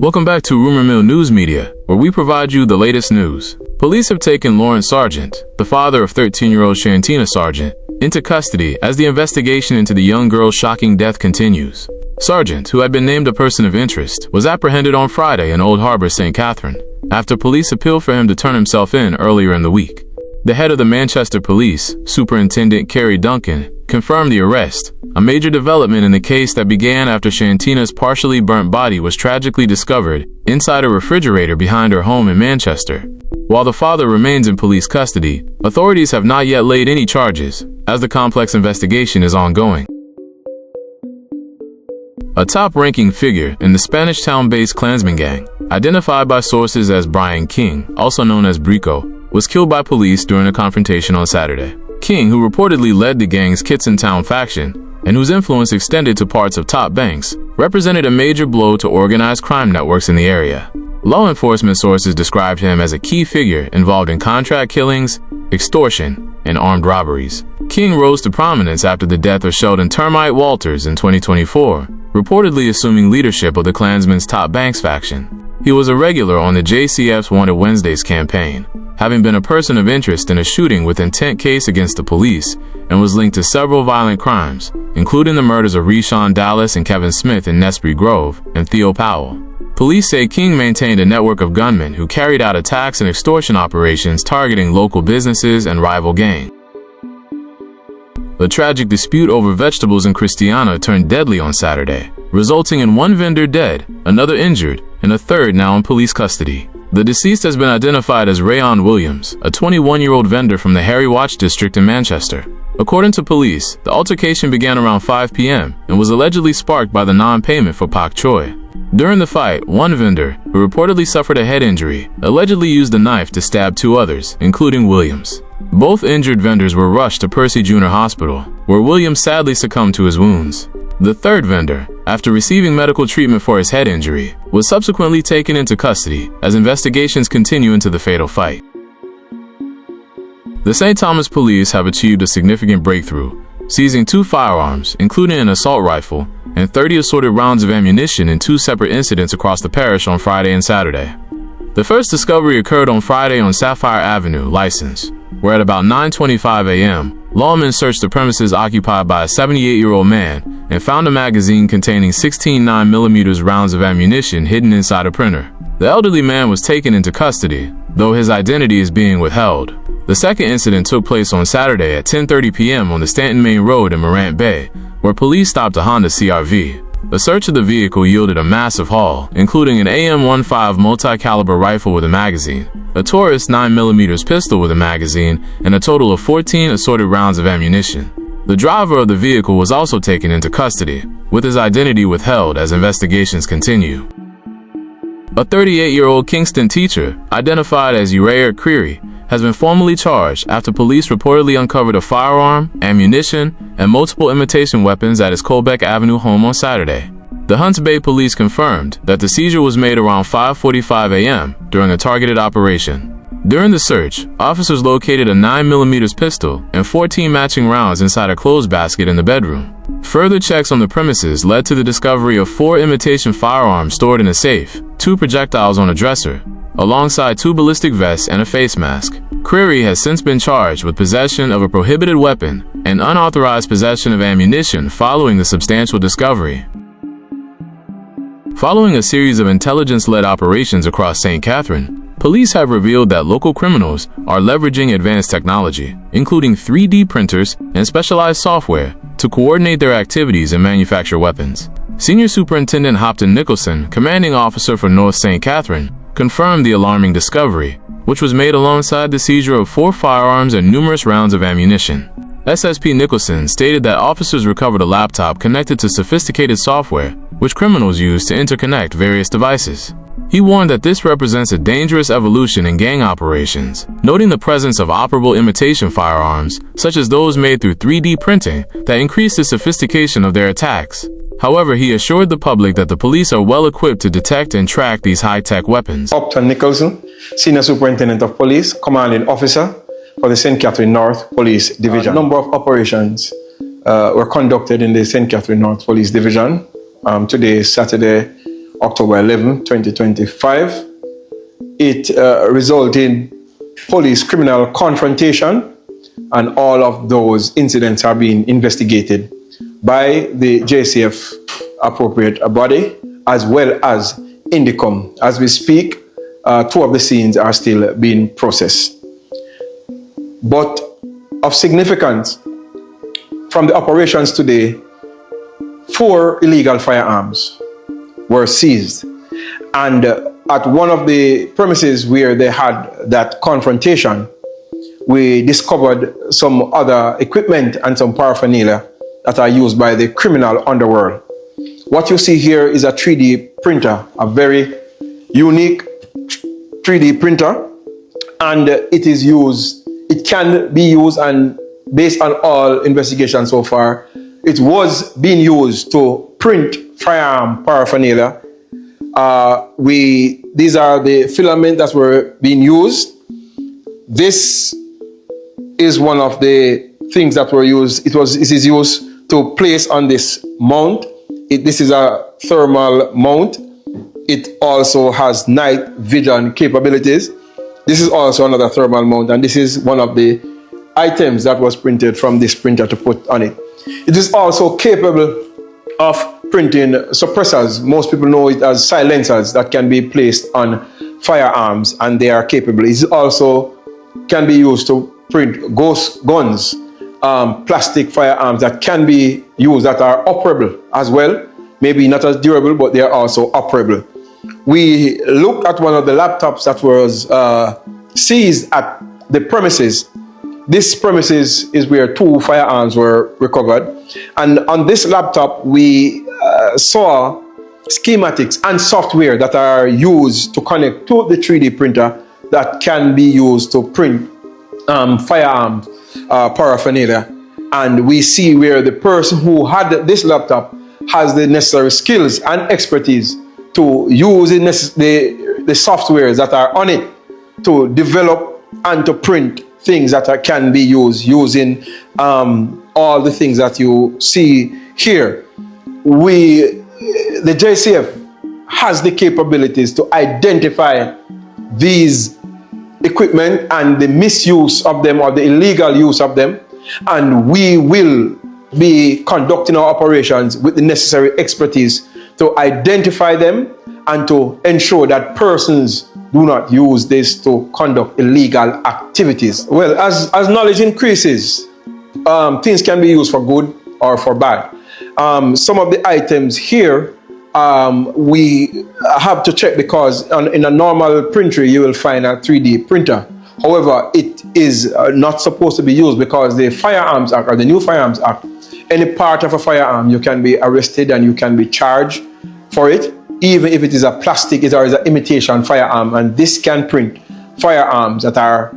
Welcome back to Rumor Mill News Media, where we provide you the latest news. Police have taken Lawrence Sargent, the father of 13-year-old Shantina Sargent, into custody as the investigation into the young girl's shocking death continues. Sargent, who had been named a person of interest, was apprehended on Friday in Old Harbor, St. Catherine, after police appealed for him to turn himself in earlier in the week. The head of the Manchester Police, Superintendent Kerry Duncan, confirmed the arrest, a major development in the case that began after Shantina's partially burnt body was tragically discovered inside a refrigerator behind her home in Manchester. While the father remains in police custody, authorities have not yet laid any charges, as the complex investigation is ongoing. A top-ranking figure in the Spanish town-based Klansman gang, identified by sources as Brian King, also known as Brico, was killed by police during a confrontation on Saturday. King, who reportedly led the gang's Kitson Town faction, and whose influence extended to parts of top banks, represented a major blow to organized crime networks in the area. Law enforcement sources described him as a key figure involved in contract killings, extortion, and armed robberies. King rose to prominence after the death of Sheldon Termite Walters in 2024, reportedly assuming leadership of the Klansman's top banks faction. He was a regular on the JCF's Wanted Wednesdays campaign, having been a person of interest in a shooting with intent case against the police, and was linked to several violent crimes, including the murders of Reshawn Dallas and Kevin Smith in Nespry Grove, and Theo Powell. Police say King maintained a network of gunmen who carried out attacks and extortion operations targeting local businesses and rival gangs. A tragic dispute over vegetables in Christiana turned deadly on Saturday, resulting in one vendor dead, another injured, and a third now in police custody. The deceased has been identified as Rayon Williams, a 21-year-old vendor from the Harry Watch district in Manchester. According to police, the altercation began around 5 p.m. and was allegedly sparked by the non-payment for pak choi. During the fight, one vendor, who reportedly suffered a head injury, allegedly used a knife to stab two others, including Williams. Both injured vendors were rushed to Percy Junior Hospital, where Williams sadly succumbed to his wounds. The third vendor, after receiving medical treatment for his head injury, was subsequently taken into custody as investigations continue into the fatal fight. The St. Thomas police have achieved a significant breakthrough, seizing 2 firearms, including an assault rifle, and 30 assorted rounds of ammunition in 2 separate incidents across the parish on Friday and Saturday. The first discovery occurred on Friday on Sapphire Avenue, License, where at about 9:25 a.m., lawmen searched the premises occupied by a 78-year-old man and found a magazine containing 16 9mm rounds of ammunition hidden inside a printer. The elderly man was taken into custody, though his identity is being withheld. The second incident took place on Saturday at 10:30 p.m. on the Stanton Main Road in Morant Bay, where police stopped a Honda CR-V. A search of the vehicle yielded a massive haul, including an AM-15 multi-caliber rifle with a magazine, a Taurus 9mm pistol with a magazine, and a total of 14 assorted rounds of ammunition. The driver of the vehicle was also taken into custody, with his identity withheld as investigations continue. A 38-year-old Kingston teacher, identified as Uriah Creary, has been formally charged after police reportedly uncovered a firearm, ammunition, and multiple imitation weapons at his Colbeck Avenue home on Saturday. The Hunts Bay police confirmed that the seizure was made around 5:45 a.m. during a targeted operation. During the search, officers located a 9mm pistol and 14 matching rounds inside a clothes basket in the bedroom. Further checks on the premises led to the discovery of 4 imitation firearms stored in a safe, 2 projectiles on a dresser, alongside 2 ballistic vests and a face mask. Creary has since been charged with possession of a prohibited weapon and unauthorized possession of ammunition following the substantial discovery. Following a series of intelligence-led operations across St. Catherine, police have revealed that local criminals are leveraging advanced technology, including 3D printers and specialized software, to coordinate their activities and manufacture weapons. Senior Superintendent Hopton Nicholson, commanding officer for North St. Catherine, confirmed the alarming discovery, which was made alongside the seizure of 4 firearms and numerous rounds of ammunition. SSP Nicholson stated that officers recovered a laptop connected to sophisticated software, which criminals use to interconnect various devices. He warned that this represents a dangerous evolution in gang operations, noting the presence of operable imitation firearms, such as those made through 3D printing, that increase the sophistication of their attacks. However, he assured the public that the police are well equipped to detect and track these high-tech weapons. Hopton Nicholson, Senior Superintendent of Police, Commanding Officer for the St. Catherine North Police Division. A number of operations were conducted in the St. Catherine North Police Division. Today, Saturday, October 11, 2025. It resulted in police criminal confrontation, and all of those incidents are being investigated by the JCF appropriate body as well as Indicom. As we speak, 2 of the scenes are still being processed. But of significance, from the operations today, 4 illegal firearms were seized. And at one of the premises where they had that confrontation, we discovered some other equipment and some paraphernalia that are used by the criminal underworld. What you see here is a 3D printer, a very unique 3D printer, and it can be used, and based on all investigations so far, it was being used to print firearm paraphernalia. These are the filaments that were being used. This is one of the things that were used. It is used to place on this mount. This is a thermal mount. It also has night vision capabilities. This is also another thermal mount, and this is one of the items that was printed from this printer to put on it. It is also capable of printing suppressors. Most people know it as silencers that can be placed on firearms, and they are capable. It also can be used to print ghost guns, plastic firearms that can be used, that are operable as well. Maybe not as durable, but they are also operable. We looked at one of the laptops that was seized at the premises. This premises is where 2 firearms were recovered. And on this laptop, we saw schematics and software that are used to connect to the 3D printer that can be used to print firearm paraphernalia. And we see where the person who had this laptop has the necessary skills and expertise to use the softwares that are on it to develop and to print things that can be used using all the things that you see here. The JCF has the capabilities to identify these equipment and the misuse of them or the illegal use of them, and we will be conducting our operations with the necessary expertise to identify them and to ensure that persons do not use this to conduct illegal activities. Well, as knowledge increases, things can be used for good or for bad. Some of the items here, we have to check, because in a normal printer you will find a 3D printer. However, it is not supposed to be used, because the Firearms Act, or the new Firearms Act, any part of a firearm, you can be arrested and you can be charged for it, even if it is a plastic, it is an imitation firearm. And this can print firearms that are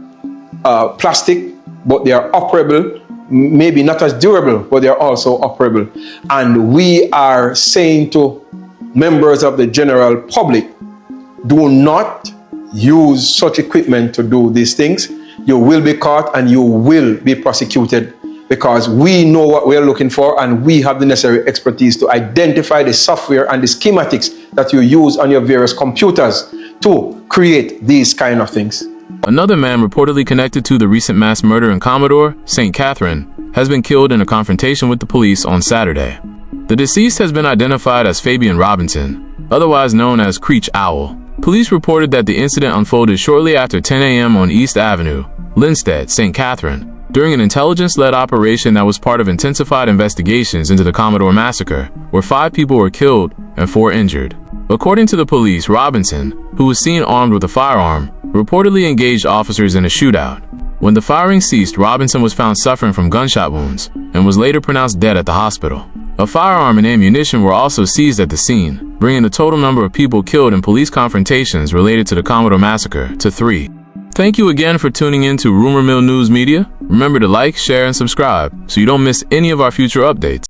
plastic, but they are operable, maybe not as durable, but they are also operable. And we are saying to members of the general public, do not use such equipment to do these things. You will be caught and you will be prosecuted, because we know what we're looking for, and we have the necessary expertise to identify the software and the schematics that you use on your various computers to create these kind of things. Another man reportedly connected to the recent mass murder in Commodore, St. Catherine, has been killed in a confrontation with the police on Saturday. The deceased has been identified as Fabian Robinson, otherwise known as Creech Owl. Police reported that the incident unfolded shortly after 10 a.m. on East Avenue, Linstead, St. Catherine, during an intelligence-led operation that was part of intensified investigations into the Commodore massacre, where 5 people were killed and 4 injured. According to the police, Robinson, who was seen armed with a firearm, reportedly engaged officers in a shootout. When the firing ceased, Robinson was found suffering from gunshot wounds and was later pronounced dead at the hospital. A firearm and ammunition were also seized at the scene, bringing the total number of people killed in police confrontations related to the Commodore massacre to 3. Thank you again for tuning in to Rumor Mill News Media. Remember to like, share, and subscribe so you don't miss any of our future updates.